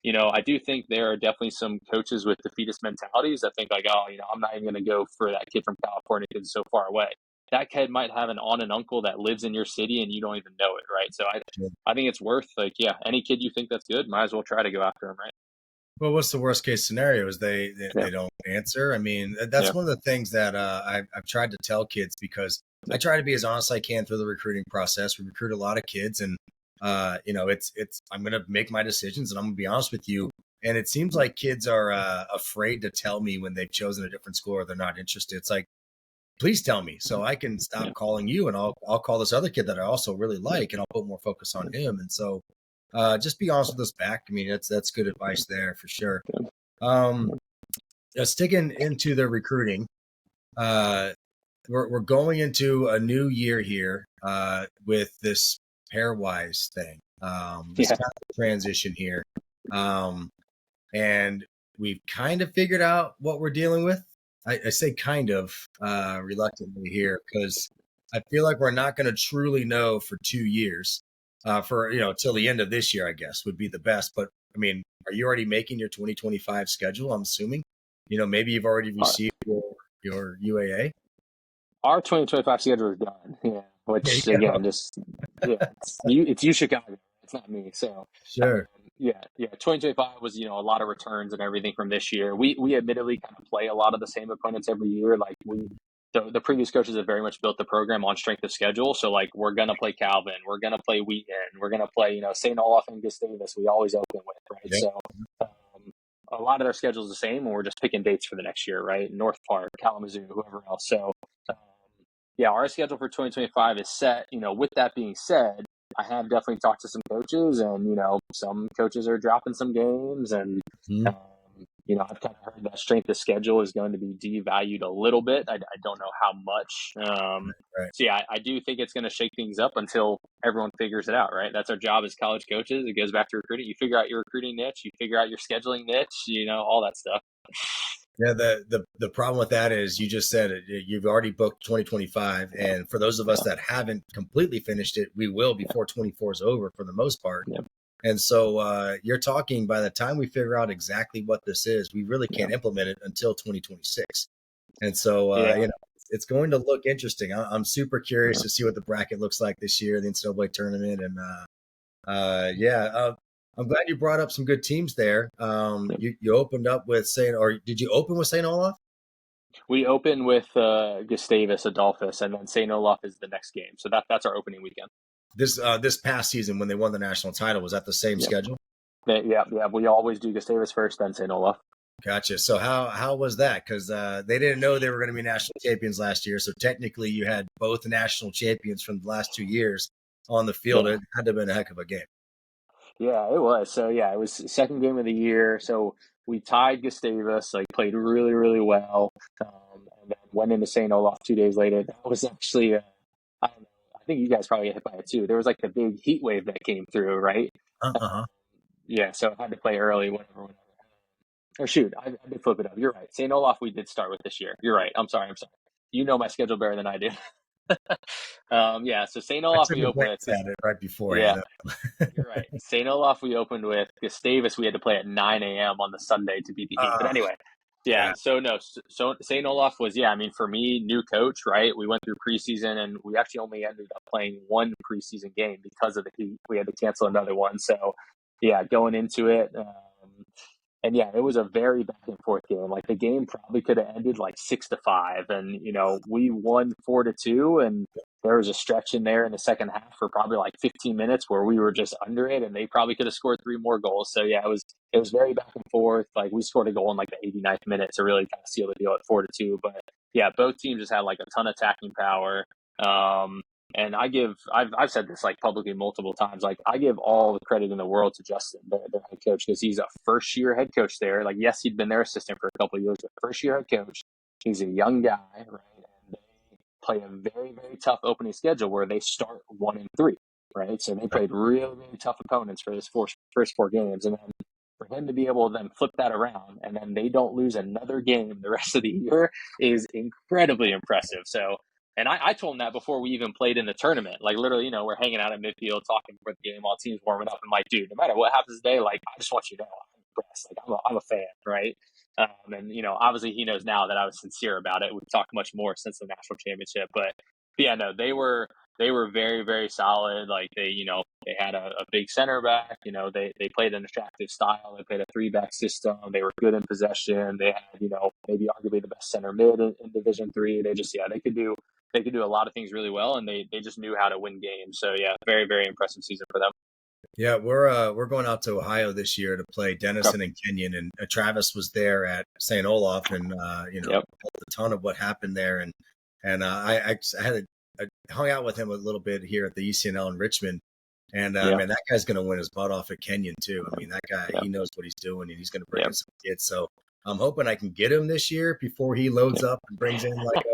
I do think there are definitely some coaches with defeatist mentalities that think like, oh, I'm not even going to go for that kid from California because it's so far away. That kid might have an aunt and uncle that lives in your city and you don't even know it, right? So Sure. I think it's worth like, yeah, any kid you think that's good, might as well try to go after him, right? Well, what's the worst case scenario? Is they Yeah, they don't answer? I mean, yeah, that's one of the things that I've tried to tell kids because I try to be as honest as I can through the recruiting process. We recruit a lot of kids, and it's I'm gonna make my decisions, and I'm gonna be honest with you. And it seems like kids are afraid to tell me when they've chosen a different school or they're not interested. It's like, please tell me so I can stop yeah, calling you, and I'll call this other kid that I also really like, and I'll put more focus on him. And so just be honest with us back. I mean, that's good advice there for sure. Um, Sticking into the recruiting, uh, we're going into a new year here with this pairwise thing, this yeah, kind of transition here, um, and we've kind of figured out what we're dealing with. I say kind of reluctantly here because I feel like we're not going to truly know for 2 years. For till the end of this year, I guess would be the best. But I mean, are you already making your 2025 schedule? I'm assuming. Maybe you've already our, received your UAA. our 2025 schedule is done. Yeah, There you which go. again, just yeah, it's you Chicago. It's not me. So um, Sure. yeah. 2025 was a lot of returns and everything from this year. We admittedly kind of play a lot of the same opponents every year. Like the previous coaches have very much built the program on strength of schedule. So like we're gonna play Calvin, we're gonna play Wheaton, we're gonna play St. Olaf and Gustavus. We always open with right. Yep. So um, a lot of their schedule is the same, and we're just picking dates for the next year, right? North Park, Kalamazoo, whoever else. So um, yeah, our schedule for 2025 is set. With that being said, I have definitely talked to some coaches, and some coaches are dropping some games, and Mhm. I've kind of heard that strength of schedule is going to be devalued a little bit. I don't know how much. Right. So yeah, I do think it's going to shake things up until everyone figures it out. Right, that's our job as college coaches. It goes back to recruiting. You figure out your recruiting niche, you figure out your scheduling niche, all that stuff. Yeah, the problem with that is you just said it. You've already booked 2025, and for those of us Yeah, that haven't completely finished it, we will yeah, before 24 is over for the most part. yeah, And so you're talking by the time we figure out exactly what this is, we really yeah. can't implement it until 2026. And so Yeah. it's going to look interesting. I'm super curious to see what the bracket looks like this year, the NCAA tournament, and yeah. I'm glad you brought up some good teams there. Yeah. You opened up with Saint, or did you open with Saint Olaf? We open with Gustavus Adolphus, and then St. Olaf is the next game. So that's our opening weekend. This past season when they won the national title, was that the same Yeah, schedule? yeah. We always do Gustavus first, then St. Olaf. Gotcha. So how was that? Because they didn't know they were going to be national champions last year. So technically, you had both national champions from the last 2 years on the field. Yeah, It had to have been a heck of a game. yeah, it was. So yeah, it was second game of the year. So we tied Gustavus, like played really, really well, and then went into St. Olaf 2 days later. That was actually, I don't know. I think you guys probably got hit by it too. There was like the big heat wave that came through, right? Uh-huh. Yeah, so I had to play early, whatever. Or shoot, I did flip it up. You're right. St. Olaf we did start with this year. You're right. I'm sorry. You know my schedule better than I do. Yeah, so St. I Olaf should we have opened with glanced at it right yeah, beforehand. you're right. St. Olaf we opened with Gustavus. We had to play at 9 a.m. on the Sunday to beat the Heat. But Uh, anyway, yeah. yeah. So no, so St. Olaf was yeah. I mean, for me, new coach, right? We went through preseason, and we actually only ended up playing one preseason game because of the Heat. We had to cancel another one. So yeah, going into it. And yeah, it was a very back and forth game. Like the game probably could have ended like 6-5, and we won 4-2, and there was a stretch in there in the second half for probably like 15 minutes where we were just under it, and they probably could have scored three more goals. So yeah, it was very back and forth. Like we scored a goal in like the 89th minute to really kind of seal the deal at 4-2. But yeah, both teams just had like a ton of attacking power. And I've said this like publicly multiple times. Like I give all the credit in the world to Justin, their head coach, because he's a first year head coach there. Like yes, he'd been their assistant for a couple of years, but first year head coach. He's a young guy, right? And they play a very very tough opening schedule where they start 1-3, right? So they played really really tough opponents for his first four games, and then for him to be able to then flip that around and then they don't lose another game the rest of the year is incredibly impressive. So and I told him that before we even played in the tournament. Like literally, we're hanging out at midfield talking before the game while teams warming up. I'm like, dude, no matter what happens today, like I just want you to know I'm impressed. Like I'm a fan, right? And obviously he knows now that I was sincere about it. We've talked much more since the national championship, but yeah, no, they were very very solid. Like they had a big center back. They played an attractive style. They played a three-back system. They were good in possession. They had maybe arguably the best center mid in Division Three. They could do a lot of things really well, and they just knew how to win games. So yeah, very very impressive season for them. Yeah, we're going out to Ohio this year to play Denison and Kenyon, and Travis was there at St. Olaf, and Yep. a ton of what happened there, and I had I hung out with him a little bit here at the ECNL in Richmond, and Yep. man, that guy's going to win his butt off at Kenyon too. I mean, that guy Yep. he knows what he's doing, and he's going to bring Yep. in some kids. So I'm hoping I can get him this year before he loads up and brings in like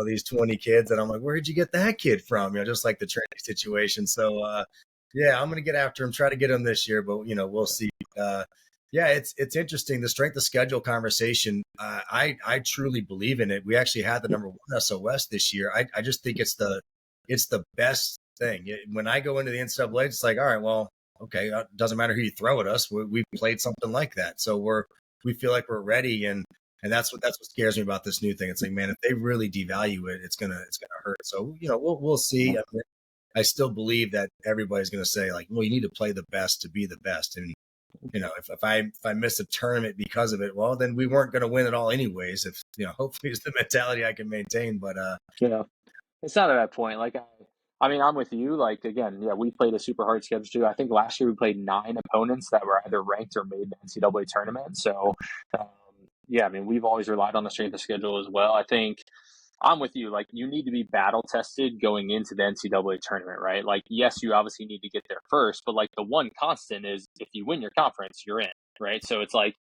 these 20 kids. And I'm like, where did you get that kid from? Just like the training situation. So, yeah, I'm going to get after him, try to get him this year, but we'll see. Yeah, it's interesting. The strength of schedule conversation. I truly believe in it. We actually had the number one SOS this year. I just think it's the best thing. When I go into the NCAA, it's like, all right, well, okay, doesn't matter who you throw at us. We've played something like that, so we feel like we're ready, and that's what scares me about this new thing. It's like, man, if they really devalue it, it's gonna hurt. So we'll see. I still believe that everybody's gonna say like, well, you need to play the best to be the best, and if I miss a tournament because of it, well, then we weren't gonna win it all anyways. If hopefully it's the mentality I can maintain. But It's not at that point. Like I mean, I'm with you. Like again, yeah, we played a super hard schedule too. I think last year we played 9 opponents that were either ranked or made the NCAA tournament. So um, yeah, I mean, we've always relied on the strength of schedule as well. I think I'm with you. Like you need to be battle tested going into the NCAA tournament, right? Like yes, you obviously need to get there first, but like the one constant is if you win your conference, you're in, right? So it's like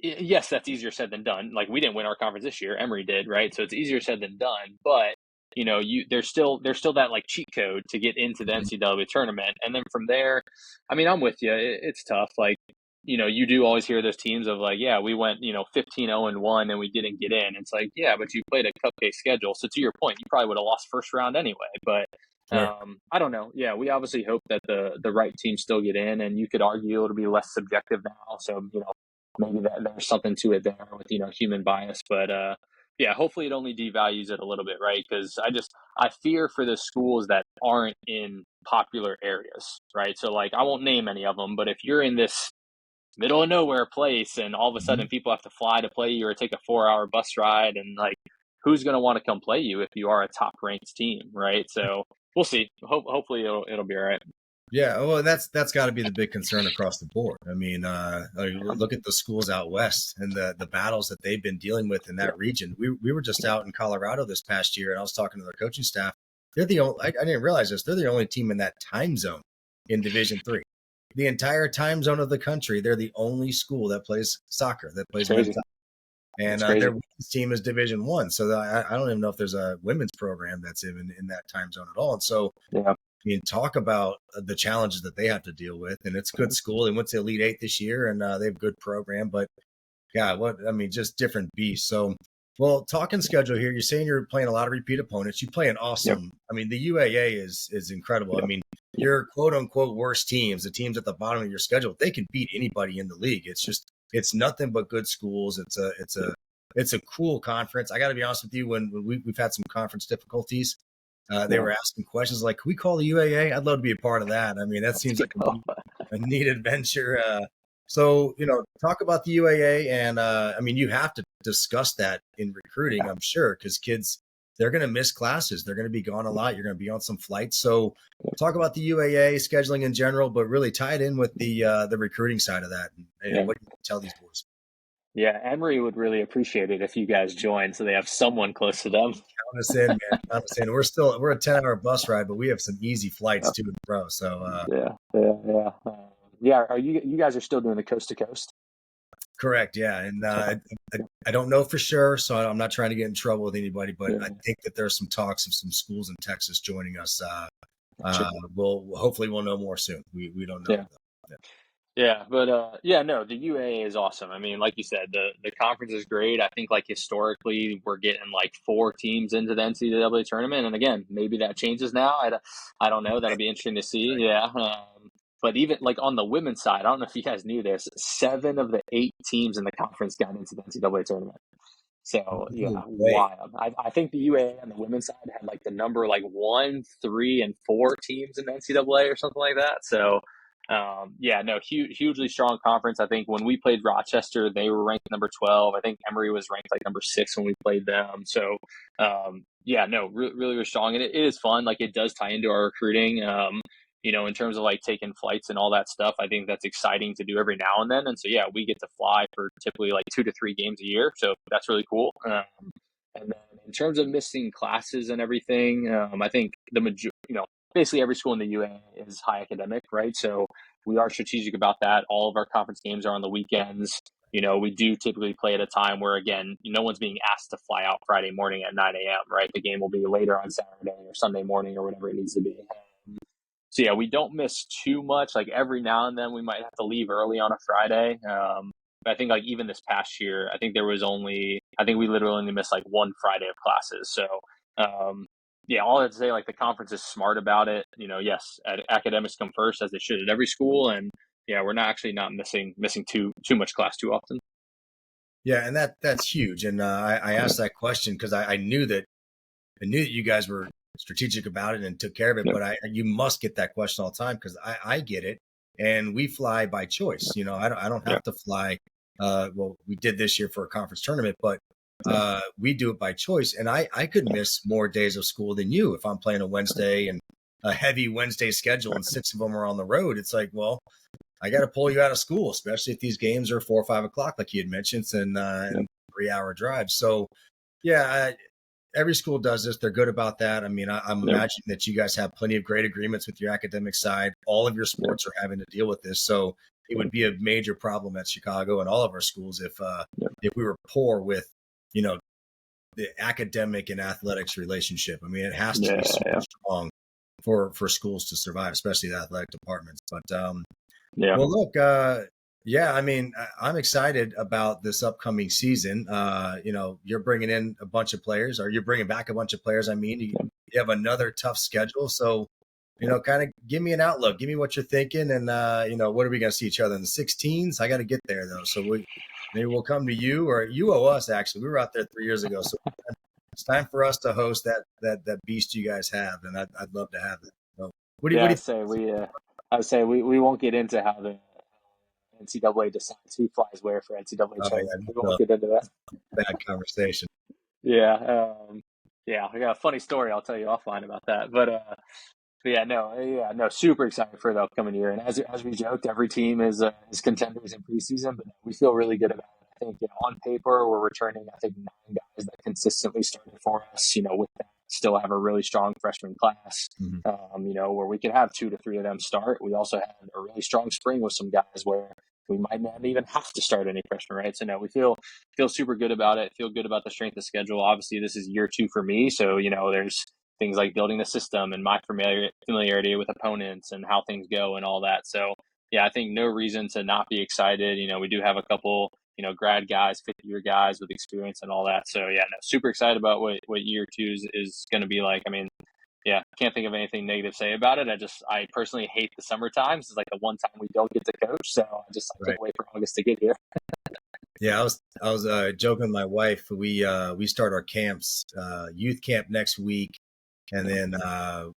yes, that's easier said than done. Like we didn't win our conference this year, Emory did, right? So it's easier said than done. But there's still that like cheat code to get into the NCAA tournament, and then from there, I mean, I'm with you. It's tough. Like you do always hear those teams of like, yeah, we went 15-0-1 and we didn't get in. It's like, yeah, but you played a cupcake schedule. So to your point, you probably would have lost first round anyway. But sure. I don't know. Yeah, we obviously hope that the right teams still get in, and you could argue it'll be less subjective now. So maybe that there's something to it there with human bias, but yeah, hopefully it only devalues it a little bit, right? Because I fear for the schools that aren't in popular areas, right? So like I won't name any of them, but if you're in this middle of nowhere place and all of a sudden Mhm. people have to fly to play you or take a 4-hour bus ride, and like who's going to want to come play you if you are a top ranked team, right? So we'll see. Hopefully it'll be all right. Yeah, well, that's got to be the big concern across the board. I mean, like, look at the schools out west and the battles that they've been dealing with in Yeah, that region. We were just out in Colorado this past year, and I was talking to their coaching staff. They're the only. I didn't realize this. They're the only team in that time zone in Division Three. The entire time zone of the country, they're the only school that plays soccer, that it's plays men's crazy. soccer. And It's their crazy. women's team is Division One. So I don't even know if there's a women's program that's in that time zone at all. And so Yeah. I mean, talk about the challenges that they have to deal with. And it's good school. They went to Elite Eight this year, and they have a good program. But yeah, just different beasts. So, well, talking schedule here, you're saying you're playing a lot of repeat opponents. You play an Yep. awesome. I mean, the UAA is incredible. I Yep. mean, your quote unquote worst teams, the teams at the bottom of your schedule, they can beat anybody in the league. It's nothing but good schools. It's a cool conference. I got to be honest with you. When we've had some conference difficulties, they Yeah. were asking questions like, "Can we call the UAA?" I'd love to be a part of that. I mean, that seems like a neat adventure. So, talk about the UAA, and I mean, you have to discuss that in recruiting, I'm sure, because kids, they're going to miss classes. They're going to be gone a lot. You're going to be on some flights. So, talk about the UAA scheduling in general, but really tie it in with the recruiting side of that. And Yeah. what do you tell these boys? Yeah, Emory would really appreciate it if you guys joined, so they have someone close to them. Count us in, man. Count us in. We're a 10-hour bus ride, but we have some easy flights to and fro. So, Yeah. Yeah. Are you guys are still doing the coast to coast? correct, yeah. And Okay. I don't know for sure, so I'm not trying to get in trouble with anybody, but Yeah. I think that there's some talks of some schools in Texas joining us. Sure. We'll hopefully we'll know more soon. We don't know. Yeah. Yeah, but yeah, no, the UA is awesome. I mean, like you said, the conference is great. I think like historically, we're getting like four teams into the NCAA tournament, and again, maybe that changes now. I don't know. That'll be interesting to see. Yeah, but even like on the women's side, I don't know if you guys knew this. Seven of the eight teams in the conference got into the NCAA tournament. So yeah, No way. wild. I think the UAA on the women's side had like the number like 1, 3, and 4 teams in the NCAA or something like that. So yeah, no, hugely strong conference. I think when we played Rochester, they were ranked number 12. I think Emory was ranked like number 6 when we played them. So yeah, no, really, really strong, and it is fun. Like it does tie into our recruiting. In terms of like taking flights and all that stuff, I think that's exciting to do every now and then. And so, yeah, we get to fly for typically like 2 to 3 games a year. So that's really cool. And then in terms of missing classes and everything, I think basically every school in the UA is high academic, right? So we are strategic about that. All of our conference games are on the weekends. We do typically play at a time where, again, no one's being asked to fly out Friday morning at 9 a.m., right? The game will be later on Saturday or Sunday morning or whatever it needs to be. So yeah, we don't miss too much. Like every now and then we might have to leave early on a Friday. But I think like even this past year, I think we literally only missed like one Friday of classes. So yeah, all I'd say, like the conference is smart about it. Yes, academics come first as they should at every school, and yeah, we're not missing too much class too often. Yeah, and that's huge. And I asked that question because I knew that you guys were strategic about it and took care of it. Yeah, But you must get that question all the time because I get it, and we fly by choice. I don't yeah, have to fly. Well, we did this year for a conference tournament, but yeah, we do it by choice. And I could miss more days of school than you if I'm playing a Wednesday and a heavy Wednesday schedule and 6 of them are on the road. It's like, well, I got to pull you out of school, especially if these games are 4 or 5 o'clock, like you had mentioned, yeah, and 3 hour drive. So yeah, every school does this. They're good about that. I mean, I'm yeah, imagining that you guys have plenty of great agreements with your academic side. All of your yeah, sports are having to deal with this, so it would be a major problem at Chicago and all of our schools yeah, if we were poor with you know the academic and athletics relationship. I mean, it has to yeah, be super yeah, strong for schools to survive, especially the athletic departments. But yeah, well, look, yeah, I mean, I'm excited about this upcoming season. You're bringing in a bunch of players, or you're bringing back a bunch of players. I mean, you have another tough schedule, so kind of give me an outlook. Give me what you're thinking, and what are we going to see each other in the 16s? I got to get there though, so maybe we'll come to you, or you owe us. Actually, we were out there 3 years ago, so it's time for us to host that beast you guys have, and I'd love to have that. So, what do yeah. you? I would say we won't get into how the NCAA decides who flies where for NCAA Oh tournament. yeah, We that's won't get into that. a bad conversation. Yeah, yeah. I got a funny story I'll tell you offline about that. But yeah, no. Super excited for the upcoming year. And as we joked, every team is contenders in preseason, but we feel really good about it. I think on paper we're returning I think 9 guys that consistently started for us. With that, still have a really strong freshman class. Mhm. Where we can have 2 to 3 of them start. We also had a really strong spring with some guys where we might not even have to start any freshmen, right? So no, we feel super good about it. Feel good about the strength of schedule. Obviously, this is year 2 for me, so there's things like building the system and my familiarity with opponents and how things go and all that. So yeah, I think no reason to not be excited. We do have a couple, grad guys, 50-year guys with experience and all that. So yeah, no, super excited about what year 2 is going to be like. I mean, yeah, can't think of anything negative to say about it. I personally hate the summer times. It's like the one time we don't get to coach. So I Right. can't wait for August to get here. Yeah, I was joking with my wife. We start our camps, youth camp next week, and then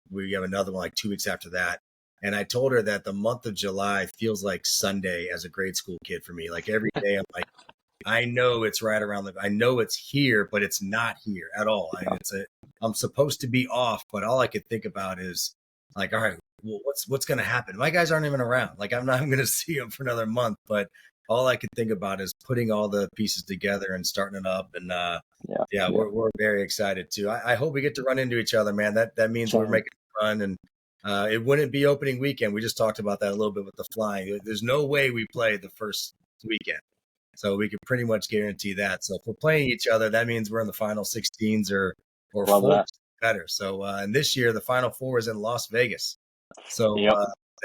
we have another one like 2 weeks after that. And I told her that the month of July feels like Sunday as a grade school kid for me. Like every day, I'm like, I know it's right around I know it's here, but it's not here at all. I mean, I'm supposed to be off, but all I could think about is like, all right, well, what's going to happen? My guys aren't even around. Like I'm not even going to see them for another month, but all I could think about is putting all the pieces together and starting it up. And yeah, we're very excited too. I hope we get to run into each other, man. That means we're making fun. And it wouldn't be opening weekend. We just talked about that a little bit with the flying. There's no way we play the first weekend. So we could pretty much guarantee that. So if we're playing each other, that means we're in the final 16s or Love four that. better. So and this year the final four is in Las Vegas. So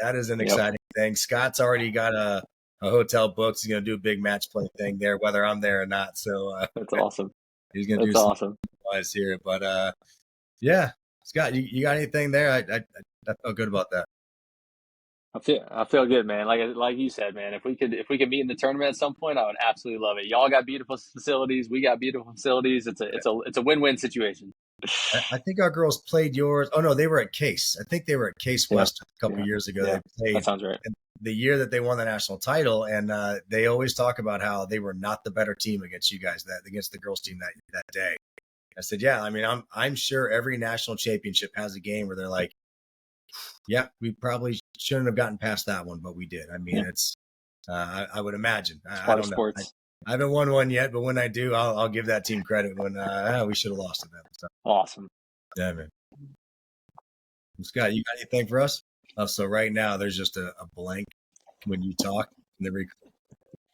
that is an exciting thing. Scott's already got a hotel booked. He's going to do a big match play thing there, whether I'm there or not. So That's awesome. He's going to do some wise here. But yeah, Scott, you got anything there? I felt good about that. I feel good, man. Like you said, man. If we could meet in the tournament at some point, I would absolutely love it. Y'all got beautiful facilities. We got beautiful facilities. It's a win-win situation. I think our girls played yours. Oh no, they were at Case. I think they were at Case Western a couple years ago. Yeah, they played. That sounds right. The year that they won the national title, and they always talk about how they were not the better team against you guys against the girls team that day. I said, yeah, I mean, I'm sure every national championship has a game where they're like, yeah, we probably shouldn't have gotten past that one, but we did. I mean, it's I would imagine. I don't know. I haven't won one yet, but when I do, I'll give that team credit when we should have lost to them. So. Awesome. Yeah, man. Scott, you got anything for us? So right now there's just a blank when you talk.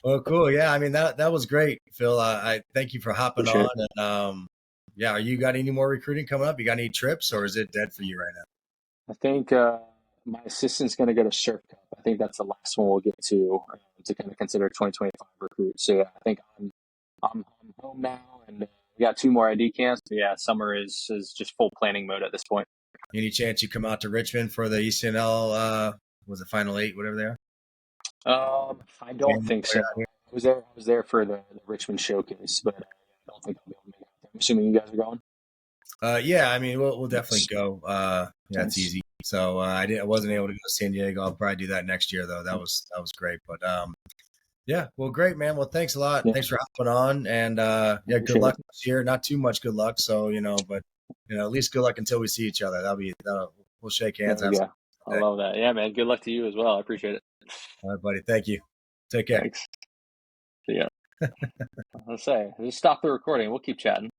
Oh, cool. Yeah, I mean that was great, Phil. I thank you for hopping on. And yeah, you got any more recruiting coming up? You got any trips, or is it dead for you right now? I think my assistant's going to go to Surf Cup. I think that's the last one we'll get to kind of consider 2025 recruits. So yeah, I think I'm home now, and we got 2 more ID camps. But yeah, summer is just full planning mode at this point. Any chance you come out to Richmond for the ECNL? Was it Final 8, whatever they are? I don't think so. I was there for the Richmond showcase, but I don't think I'll be able to make it out there. I'm assuming you guys are going. Yeah, I mean we'll definitely go. Yeah, it's easy. So I wasn't able to go to San Diego. I'll probably do that next year though. That was great. But yeah, well, great, man. Well, thanks a lot. Yeah. Thanks for hopping on, and yeah, good luck this year. Not too much good luck, so but at least good luck until we see each other. We'll shake hands. Yeah, I love that. Yeah, man. Good luck to you as well. I appreciate it. All right, buddy. Thank you. Take care. Thanks. See ya. Let's say, just stop the recording. We'll keep chatting.